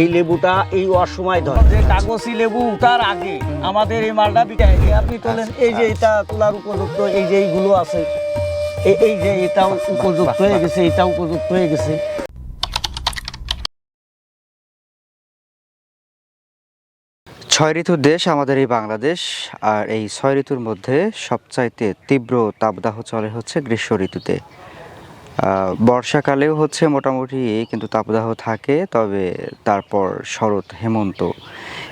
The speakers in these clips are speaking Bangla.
এই লেবুটা এই অসময় ধরে যে কাগজি লেবু তার আগে আমাদের এই মালটা বিকায় আপনি তোলেন এই যে এটা তোলার উপযুক্ত এই যে এইগুলো আছে এই যে এটাও উপযুক্ত হয়ে গেছে এটাও উপযুক্ত হয়ে গেছে। ছয় ঋতুর দেশ আমাদের এই বাংলাদেশ, আর এই ছয় ঋতুর মধ্যে সবচাইতে তীব্র তাপদাহ চলে হচ্ছে গ্রীষ্ম ঋতুতে। বর্ষাকালেও হচ্ছে মোটামুটি কিন্তু তাপদাহ থাকে, তবে তারপর শরৎ, হেমন্ত,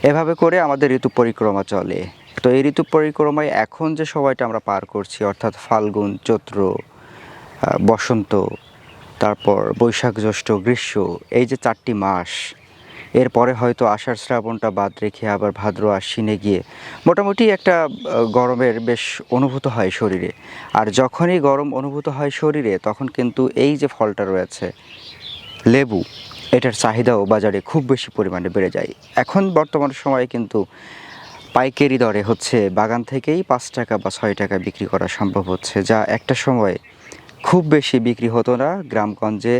এভাবে করে আমাদের ঋতু পরিক্রমা চলে। তো এই ঋতু পরিক্রমায় এখন যে সময়টা আমরা পার করছি, অর্থাৎ ফাল্গুন, চৈত্র, বসন্ত, তারপর বৈশাখ, জ্যৈষ্ঠ, গ্রীষ্ম, এই যে 4টি মাস, এরপরে হয়তো আষাঢ় শ্রাবণটা বাদ রেখে আবার ভাদ্র আশ্বিনে গিয়ে মোটামুটি একটা গরমের বেশ অনুভূত হয় শরীরে। আর যখনই গরম অনুভূত হয় শরীরে, তখন কিন্তু এই যে ফলটা রয়েছে লেবু, এটার চাহিদাও বাজারে খুব বেশি পরিমাণে বেড়ে যায়। এখন বর্তমান সময়ে কিন্তু পাইকারি দরে হচ্ছে বাগান থেকেই 5 টাকা বা 6 টাকা বিক্রি করা সম্ভব হচ্ছে, যা একটা সময় খুব বেশি বিক্রি হতো না। গ্রামগঞ্জে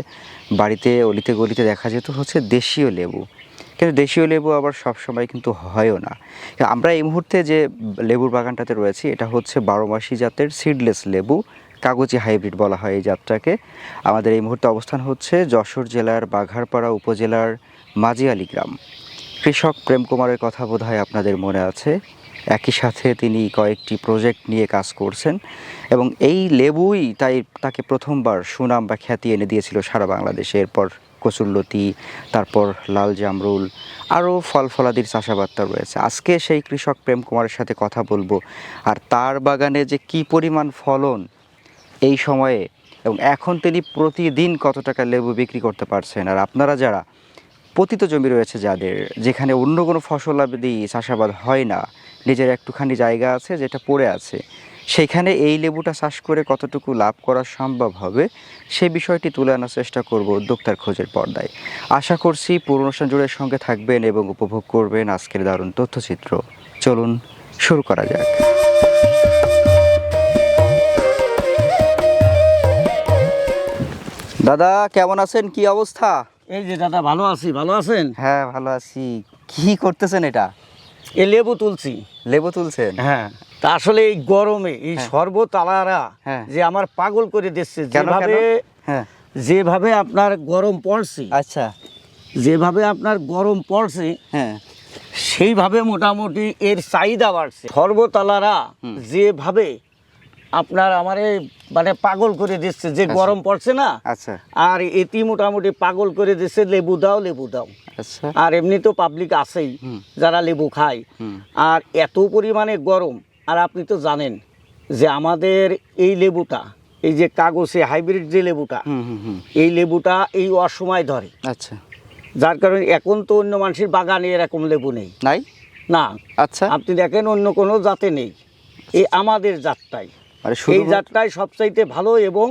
বাড়িতে অলিতে গলিতে দেখা যেত হচ্ছে দেশীয় লেবু, কিন্তু দেশীয় লেবু আবার সব সময় কিন্তু হয়ও না। আমরা এই মুহূর্তে যে লেবুর বাগানটাতে রয়েছি, এটা হচ্ছে 12 মাসি জাতের সিডলেস লেবু, কাগজি হাইব্রিড বলা হয় এই জাতটাকে। আমাদের এই মুহূর্তে অবস্থান হচ্ছে যশোর জেলার বাঘারপাড়া উপজেলার মাঝিয়ালি গ্রাম। কৃষক প্রেম কুমারের কথা বোধহয় আপনাদের মনে আছে। একই সাথে তিনি কয়েকটি প্রজেক্ট নিয়ে কাজ করছেন, এবং এই লেবুই তাকে প্রথমবার সুনাম বা খ্যাতি এনে দিয়েছিল সারা বাংলাদেশে। এরপর কচুরলতি, তারপর লাল জামরুল, আরও ফল ফলাদির চাষাবাদটা রয়েছে। আজকে সেই কৃষক প্রেম কুমারের সাথে কথা বলবো, আর তার বাগানে যে কি পরিমাণ ফলন এই সময়ে, এবং এখন তিনি প্রতিদিন কত টাকা লেবু বিক্রি করতে পারছেন। আর আপনারা যারা পতিত জমি রয়েছে, যাদের যেখানে অন্য কোনো ফসলাদি চাষাবাদ হয় না, নিজের একটুখানি জায়গা আছে যেটা পড়ে আছে, সেইখানে এই লেবুটা চাষ করে কতটুকু লাভ করা সম্ভব হবে, সে বিষয়টি তুলে আনার চেষ্টা করব উদ্যোক্তার খোঁজের পর্দায়। আশা করছি পুরো অনুষ্ঠান জুড়ে সঙ্গে থাকবেন এবং উপভোগ করবেন আজকের দারুণ তথ্যচিত্র। চলুন শুরু করা যাক। দাদা কেমন আছেন, কি অবস্থা? এই যে দাদা ভালো আছি, ভালো আছেন? হ্যাঁ ভালো আছি। কি করতেছেন এটা? এই লেবু তুলছি। লেবু তুলছেন? হ্যাঁ, তা আসলে এই গরমে এই সর্বতালারা যে আমার পাগল করে দিচ্ছে, যেভাবে আপনার গরম পড়ছে। আচ্ছা, যেভাবে আপনার গরম পড়ছে, হ্যাঁ, সেইভাবে মোটামুটি এর চাহিদা বাড়ছে। সর্বতালারা যেভাবে আপনার আমারে মানে পাগল করে দিচ্ছে, যে গরম পড়ছে না। আচ্ছা, আর এটি মোটামুটি পাগল করে দিচ্ছে, লেবু দাও লেবু দাও। আচ্ছা, আর এমনি তো পাবলিক আছেই যারা লেবু খায়। আর এত পরিমাণে গরম, আর আপনি তো জানেন যে আমাদের এই লেবুটা, এই যে কাগজে হাইব্রিড যে লেবুটা, এই লেবুটা এই অসময় ধরে। আচ্ছা, যার কারণে এখন তো অন্য মানুষের বাগানে এরকম লেবু নেই, নাই না। আচ্ছা, আপনি দেখেন অন্য কোনো জাতে নেই, এই আমাদের জাতটাই, এই জাতটাই সবচাইতে ভালো। এবং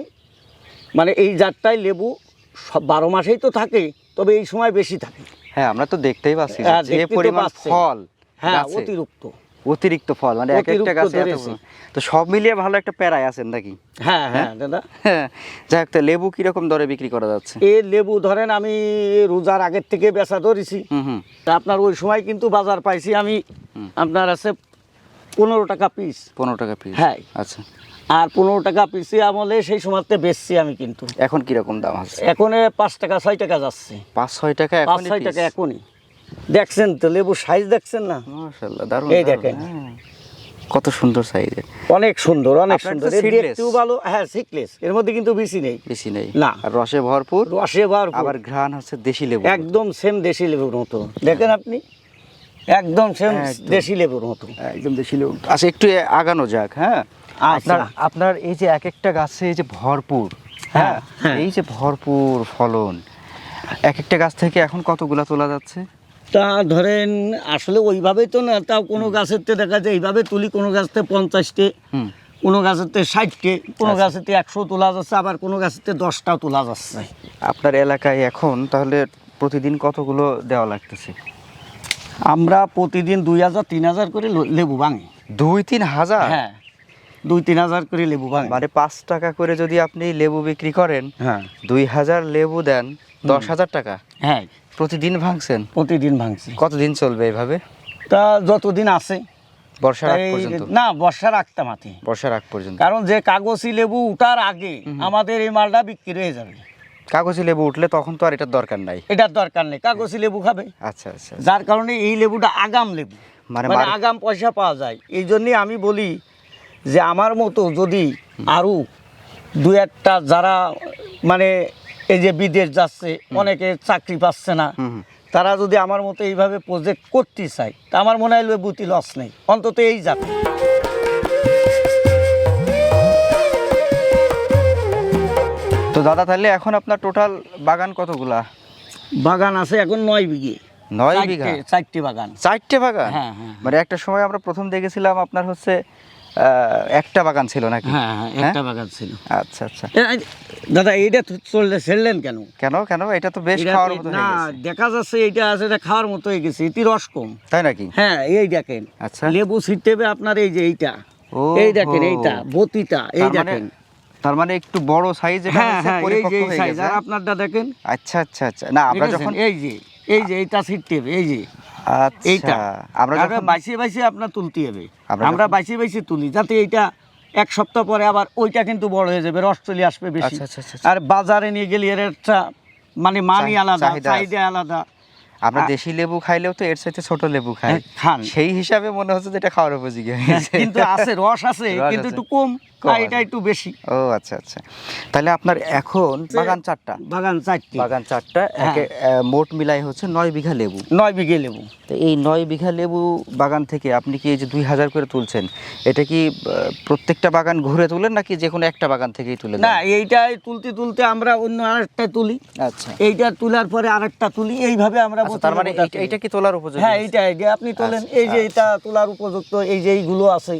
মানে এই জাতটাই লেবু সব 12 মাসেই তো থাকে, তবে এই সময় বেশি থাকে। হ্যাঁ, আমরা তো দেখতেই পাচ্ছি যে পরিমাণ ফল। হ্যাঁ, অতিরিক্ত ফল, মানে এক একটা গাছে এত। তো সব মিলিয়ে ভালো একটা প্যারায় আছেন নাকি? হ্যাঁ হ্যাঁ দাদা। যাই হোক, লেবু কিরকম দরে বিক্রি করা যাচ্ছে? এই লেবু ধরেন আমি রোজার আগের থেকে বেচা ধরেছি। তা আপনার ওই সময় কিন্তু বাজার পাইছি আমি আপনার আছে 15 টাকা পিস। 15 টাকা পিস? হ্যাঁ। আচ্ছা। আর 15 টাকা পিসে আমলে সেই সময়তে বেচছি আমি। কিন্তু এখন কিরকম দাম আছে? এখন 5 টাকা 6 টাকা যাচ্ছে। 5-6 টাকা? 5-6 টাকা এখনই। দেখছেন তো লেবু সাইজ দেখছেন না? মাশাআল্লাহ, দারুণ। এই দেখেন কত সুন্দর সাইজের, অনেক সুন্দর, অনেক সুন্দর। দেখতেও ভালো। হ্যাঁ, সিডলেস, এর মধ্যে কিন্তু বেশি নেই। বেশি নেই না, আর রসে ভরপুর। রসে ভরপুর, আবার ঘ্রাণ হচ্ছে দেশি লেবু, একদম সেম দেশি লেবুর মতো। দেখেন আপনি, একদম সেম দেশি লেবুর মতো, একদম দেশি লেবু। আচ্ছা, একটু আগানো যাক। হ্যাঁ, আপনার এই যে এক একটা গাছে এই যে ভরপুর, হ্যাঁ, এই যে ভরপুর ফলন, এক একটা গাছ থেকে এখন কতগুলা তোলা যাচ্ছে? তা ধরেন আসলে ওইভাবেই তো না, তাও কোনো গাছেতে দেখা যায় এইভাবে তুলি, কোনো গাছতে 50টে, কোনো গাছেতে 60টে, কোনো গাছেতে 100 তোলা যাচ্ছে, আবার কোনো গাছেতে 10টাও তোলা যাচ্ছে। আপনার এলাকায় এখন তাহলে প্রতিদিন কতগুলো দেওয়া লাগতেছে? আমরা প্রতিদিন 2000-3000 করে লেবু ভাঙি। 2-3 হাজার? হ্যাঁ, 2-3 হাজার করে লেবু ভাঙে। মানে 5 টাকা করে যদি আপনি লেবু বিক্রি করেন, হ্যাঁ 2000 লেবু দেন, 10,000 টাকা হ্যাঁ প্রতিদিন ভাঙছেন। প্রতিদিন ভাঙছি। কতদিন চলবে এভাবে? তা যতদিন আছে, বর্ষার আগ এই পর্যন্ত? না বর্ষা রাখতাম হাতে, বর্ষার আগ পর্যন্ত। কারণ যে কাগজি লেবু উঠার আগে আমাদের এই মালটা বিক্রি হয়ে যাবে। কাগজি লেবু উঠলে তখন তো আর এটার দরকার নাই। এটার দরকার নেই, কাগজি লেবু খাবে। আচ্ছা আচ্ছা। যার কারণে এই লেবুটা আগাম লেবু, মানে মানে আগাম পয়সা পাওয়া যায়। এই জন্যই আমি বলি যে আমার মতো যদি আরও 2-1টা যারা মানে এই যে বিদেশ যাচ্ছে, অনেকে চাকরি পাচ্ছে না, তারা যদি আমার মতো এইভাবে প্রজেক্ট করতে চায়, তা আমার মনে হয় লেবুতি লস নেই, অন্তত এই জাতে। তো দাদা তাহলে এখন আপনার টোটাল বাগান কতগুলা? বাগান আছে এখন 9 বিঘে। 9 বিঘা? 4টে বাগান। 4টে বাগান? হ্যাঁ হ্যাঁ। মানে একটা সময় আমরা প্রথম দেখেছিলাম আপনার হচ্ছে একটা বাগান ছিল নাকি? হ্যাঁ হ্যাঁ একটা বাগান ছিল। আচ্ছা আচ্ছা। দাদা এইটা ছেড়লেন কেন? কেন কেন? এটা তো বেশ খাওয়ার মতো হয়ে না, গেছে। দেখা যাচ্ছে এইটা আছে, এটা খাওয়ার মতো হয়ে গেছে, এটি রস কম। তাই নাকি? হ্যাঁ এই দেখেন, আচ্ছা। লেবু ছিটতে হবে আপনার এই যে এইটা, ও এই দেখেন এইটা বতিটা, এই দেখেন। তার মানে একটু বড় সাইজ, এটা হ্যাঁ হচ্ছে হ্যাঁ এই পরিপক্ক যে হয়ে সাইজ, গেছে। আর আপনারটা দেখেন। আচ্ছা আচ্ছা আচ্ছা। না আমরা দেখেছেন? যখন এই যে এইটা ছিটতে হবে, এই যে এইটা আচ্ছা আমরা যখন বাইসে আপনার তুলতে হবে। আমরা আমরা বাইসে তুলি যাতে এইটা 1 সপ্তাহ পরে আবার ওইটা কিন্তু বড় হয়ে যাবে, রস চলে আসবে বেশি। আচ্ছা, আচ্ছা, আচ্ছা। আর বাজারে নিয়ে গেলে এর একটা মানে মানি আলাদা, চাহিদা আছে। চাহিদা আলাদা। আমরা দেশি লেবু খাইলেও তো এর সাথে ছোট লেবু খাই, খান। সেই হিসাবে মনে হচ্ছে যে এটা খাওয়ার উপযোগী হয়ে গেছে। কিন্তু আছে রস আছে, রস কিন্তু আছে। একটু কম, কম আর এটা আছে। একটু বেশি। ও আচ্ছা আচ্ছা। তাহলে আপনার এখন বাগান 4টা? বাগান 4টি। বাগান 4টা, একে মোট মিলাই হচ্ছে 9 বিঘা লেবু। 9 বিঘে লেবু। তো এই 9 বিঘা লেবু বাগান থেকে আপনি কি এই যে 2000 করে তুলছেন, এটা কি প্রত্যেকটা বাগান ঘুরে তুলেন নাকি যে কোনো একটা বাগান থেকেই তুলে দেন? না, এইটাই তুলতে আমরা অন্য আরেকটা তুলি, আচ্ছা। এইটা তোলার পরে আরেকটা তুলি, এইভাবে আমরা আচ্ছা, তার মানে এইটা কি তোলার উপযোগী? হ্যাঁ এইটা আপনি তোলেন। এই যে এটা তোলার উপযুক্ত, এই যে এইগুলো আছে,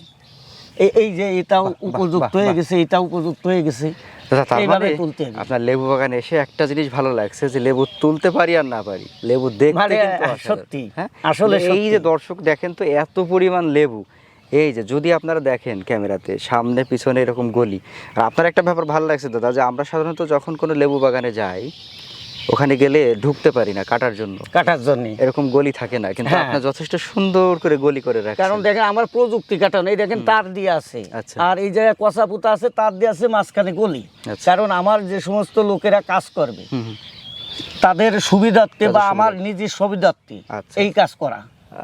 এই যে এটাও উপযুক্ত হয়ে গেছে, এটাও উপযুক্ত হয়ে গেছে, দাদা তার এইভাবে মানে তুলতে হবে। আপনার লেবু বাগানে এসে একটা জিনিস ভালো লাগছে যে লেবু তুলতে পারি আর না পারি, লেবু দেখতে মানে কিন্তু অসাধারণ। সত্যি, হ্যাঁ আসলে এই সত্যি। যে দর্শক দেখেন তো এত পরিমাণ লেবু, এই যে যদি আপনারা দেখেন ক্যামেরাতে সামনে পিছনে এরকম গলি। আর আপনার একটা ব্যাপার ভালো লাগছে দাদা, যে আমরা সাধারণত যখন কোনো লেবু বাগানে যাই ওখানে গেলে ঢুকতে পারি না কাটার জন্য, কাটার জন্য। এরকম গলি থাকে না, কিন্তু হ্যাঁ। আপনার যথেষ্ট সুন্দর করে গলি করে রাখছেন। কারণ দেখেন আমার প্রযুক্তি কাটানো, এই দেখেন তার দিয়ে আছে, আচ্ছা। আর এই জায়গায় কষা পুতা আছে, তার দিয়ে আছে মাঝখানে গলি। আচ্ছা। কারণ আমার যে সমস্ত লোকেরা কাজ করবে হুম, হুম। তাদের সুবিধার্থে বা তাদের আমার সুবিধার্থে। নিজের সুবিধার্থে আচ্ছা। এই কাজ করা।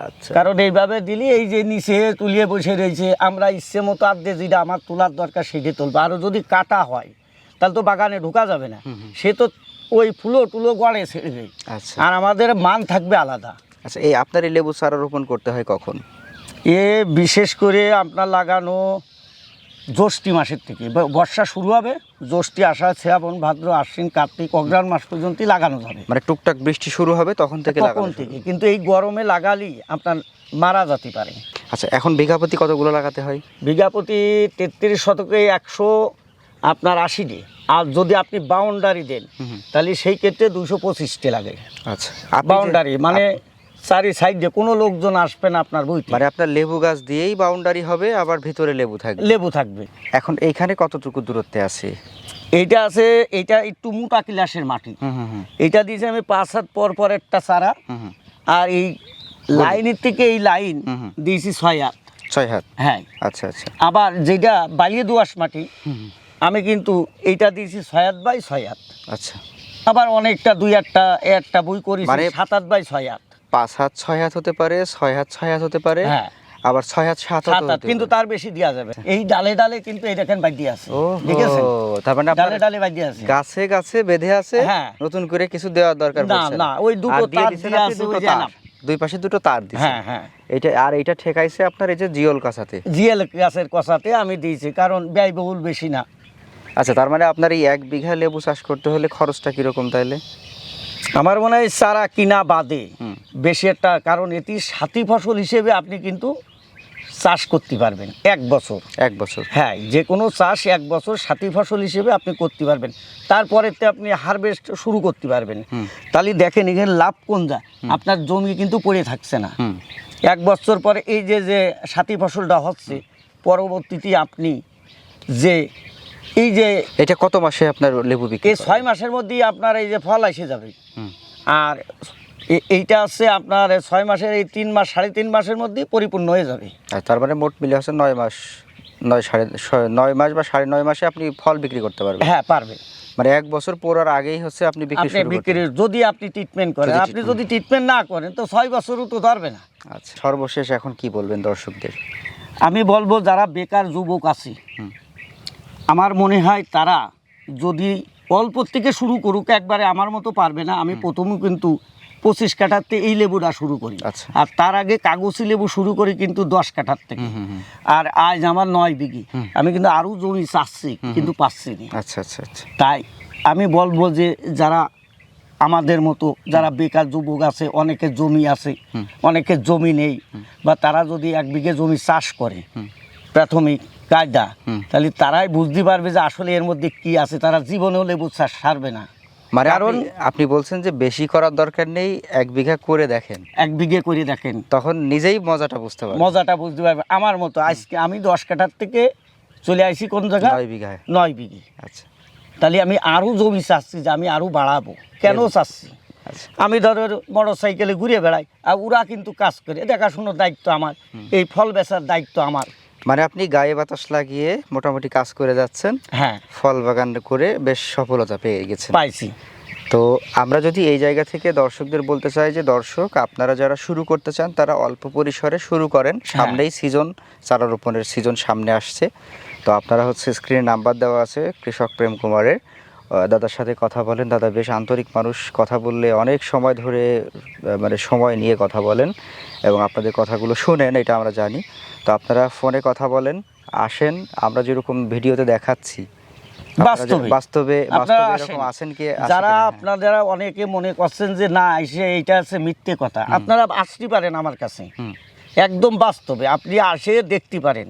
আচ্ছা। কারণ এইভাবে দিলি এই যে নিচে তুলিয়ে বসে রয়েছে, আমরা ইচ্ছে মতো আর দিয়ে যেটা আমার তোলার দরকার সেটা তুলবো। আরও যদি কাটা হয় তাহলে তো বাগানে ঢোকা যাবে না, সে তো ওই ফুলো গড়ে ছেড়বে। আচ্ছা আর আমাদের মান থাকবে আলাদা। আচ্ছা। এই আপনার এই লেবু চারা রোপণ করতে হয় কখন? এ বিশেষ করে আপনার লাগানো জ্যৈষ্ঠী মাসের থেকে, বর্ষা শুরু হবে, জ্যৈষ্ঠী, আষাঢ়, শ্রাবণ, ভাদ্র, আশ্বিন, কার্তিক, অগ্রহায়ণ মাস পর্যন্তই লাগানো যাবে। মানে টুকটাক বৃষ্টি শুরু হবে তখন থেকে তখন লাগানো থেকে, শুরু। কিন্তু এই গরমে লাগালি আপনার মারা যেতে পারে। আচ্ছা, এখন বিঘা প্রতি কতগুলো লাগাতে হয়? বিঘা প্রতি 33 শতকে 100 আপনার 80 আর যদি আপনি বাউন্ডারি দেন তাহলে সেই ক্ষেত্রে 225 লাগে। আচ্ছা। বাউন্ডারি মানে চারি সাইডে কোনো লোকজন আসবে না আপনার বইতে, মানে আপনার লেবু গাছ দিয়েই বাউন্ডারি হবে, আবার ভিতরে লেবু থাকবে। লেবু থাকবে। এখন এইখানে কতটুকু দূরত্বে আছে? এইটা আছে, এইটা একটু মোটা কিলাসের মাটি। এইটা দিয়েছি আমি 5 হাত পর পর একটা চারা, আর এই লাইনের থেকে এই লাইন দিয়েছি 6 হাত। 6 হাত? হ্যাঁ। আচ্ছা আচ্ছা। আবার যেটা বালিয়ে দোআঁশ মাটি আমি কিন্তু এইটা দিয়েছি 6 হাত বাই 6 হাত। আচ্ছা। আবার অনেকটা একটা বই করেছি মানে 7 হাত বাই 6 হাত। 5 হাত 6 হাত হতে পারে, 6 হাত 6 হাত হতে পারে, হ্যাঁ। আবার 6 হাত 7 7 হাত হাত, কিন্তু তার বেশি দেওয়া যাবে। এই ডালে ডালে কিন্তু এই দেখেন বাই দিয়ে আছে, দেখেছেন? তার মানে ডালে ডালে বাই দিয়ে আছে, গাছে গাছে বেঁধে আছে। হ্যাঁ। নতুন করে কিছু দেওয়ার দরকার না পড়ছে না, ওই দুটো তার দিয়ে আছে, ওই যে না। দুই পাশে দুটো তার দিছে। হ্যাঁ হ্যাঁ। এটা আর এটা ঠেকাইছে আপনার এই যে জিওল কাছাতে। জিএল গাছের কষাতে আমি দিয়েছি, কারণ ব্যয়বহুল বেশি না। আচ্ছা, তার মানে আপনার এই 1 বিঘা লেবু চাষ করতে হলে খরচটা কিরকম তাইলে? আমার মনে হয় চারা কিনা বাদে বেশি একটা, কারণ এটি সাথী ফসল হিসেবে আপনি কিন্তু চাষ করতে পারবেন 1 বছর। 1 বছর? হ্যাঁ, যে কোনো চাষ 1 বছর সাথী ফসল হিসেবে আপনি করতে পারবেন, তারপরেতে আপনি হারভেস্ট শুরু করতে পারবেন। তাহলে দেখেন এখানে লাভ কোন যায়, আপনার জমি কিন্তু পড়ে থাকছে না। 1 বছর পরে এই যে সাথী ফসলটা হচ্ছে, পরবর্তীতে আপনি যে এই যে এটা কত মাসে আপনার লেবু বিক্রি এই 6 মাসের মধ্যেই আপনার এই যে ফল এসে যাবে। হুম। আর এইটা হচ্ছে আপনার 6 মাসের এই 3 মাস 3.5 মাসের মধ্যেই পরিপূর্ণ হয়ে যাবে। আর তার মানে মোট মিলে হচ্ছে 9 মাস 9 মাস বা 9.5 মাসে আপনি ফল বিক্রি করতে পারবেন। হ্যাঁ পারবে। মানে 1 বছর পর আগেই হচ্ছে আপনি বিক্রি শুরু করতে বিক্রি যদি আপনি ট্রিটমেন্ট করেন, আপনি যদি ট্রিটমেন্ট না করেন তো 6 বছরও তো ধরবে না। আচ্ছা, সর্বশেষ এখন কি বলবেন দর্শকদের? আমি বলবো যারা বেকার যুবক আছে, আমার মনে হয় তারা যদি অল্প থেকে শুরু করুক, একবারে আমার মতো পারবে না। আমি প্রথমে কিন্তু 25 কাঠাতে এই লেবুটা শুরু করি। আচ্ছা। আর তার আগে কাগজি লেবু শুরু করি কিন্তু 10 কাঠার থেকে। আর আজ আমার 9 বিঘি। আমি কিন্তু আরও জমি চাচ্ছি কিন্তু পাচ্ছি না। আচ্ছা আচ্ছা আচ্ছা। তাই আমি বলবো যে যারা আমাদের মতো যারা বেকার যুবক আছে, অনেকের জমি আছে, অনেকের জমি নেই, বা তারা যদি 1 বিঘে জমি চাষ করে প্রাথমিক কায়দা, তাহলে তারাই বুঝতে পারবে যে আসলে এর মধ্যে কি আছে। তারা জীবনেও লেবু চাষ ছাড়বে না। মানে কারণ আপনি বলছেন যে বেশি করার দরকার নেই, 1 বিঘা করে দেখেন, 1 বিঘে করে দেখেন, তখন নিজেই মজাটা বুঝতে পারবেন। মজাটা বুঝতে পারবে। আমার মতো আজকে আমি 10 কাঠার থেকে চলে আসি কোন জায়গায় 9 বিঘায়। 9 বিঘি। আচ্ছা তাহলে আমি আরও জমি চাচ্ছি যে আমি আরও বাড়াবো। কেন চাচ্ছি? আচ্ছা। আমি ধরো মোটর সাইকেলে ঘুরে বেড়াই, আর ওরা কিন্তু কাজ করে, দেখাশোনার দায়িত্ব আমার, এই ফল বেচার দায়িত্ব আমার। মানে আপনি গায়ে বাতাস লাগিয়ে মোটামুটি কাজ করে যাচ্ছেন, হ্যাঁ ফল বাগান করে বেশ সফলতা পেয়ে গেছেন। পাইছি। তো আমরা যদি এই জায়গা থেকে দর্শকদের বলতে চাই যে দর্শক, আপনারা যারা শুরু করতে চান তারা অল্প পরিসরে শুরু করেন। সামনেই সিজন, চারা রোপণের সিজন সামনে আসছে। তো আপনারা হচ্ছে স্ক্রিনে নাম্বার দেওয়া আছে কৃষক প্রেম কুমারের, দাদার সাথে কথা বলেন। দাদা বেশ আন্তরিক মানুষ, কথা বললে অনেক সময় ধরে মানে সময় নিয়ে কথা বলেন এবং আপনাদের কথাগুলো শুনেন, এটা আমরা জানি। তো আপনারা ফোনে কথা বলেন, আসেন, আমরা যেরকম ভিডিওতে দেখাচ্ছি বাস্তবে এরকম আছেন কি? যারা আপনারা অনেকে মনে করছেন যে না এসে এইটা আছে মিথ্যে কথা, আপনারা আসতে পারেন আমার কাছে, একদম বাস্তবে আপনি আসে দেখতে পারেন।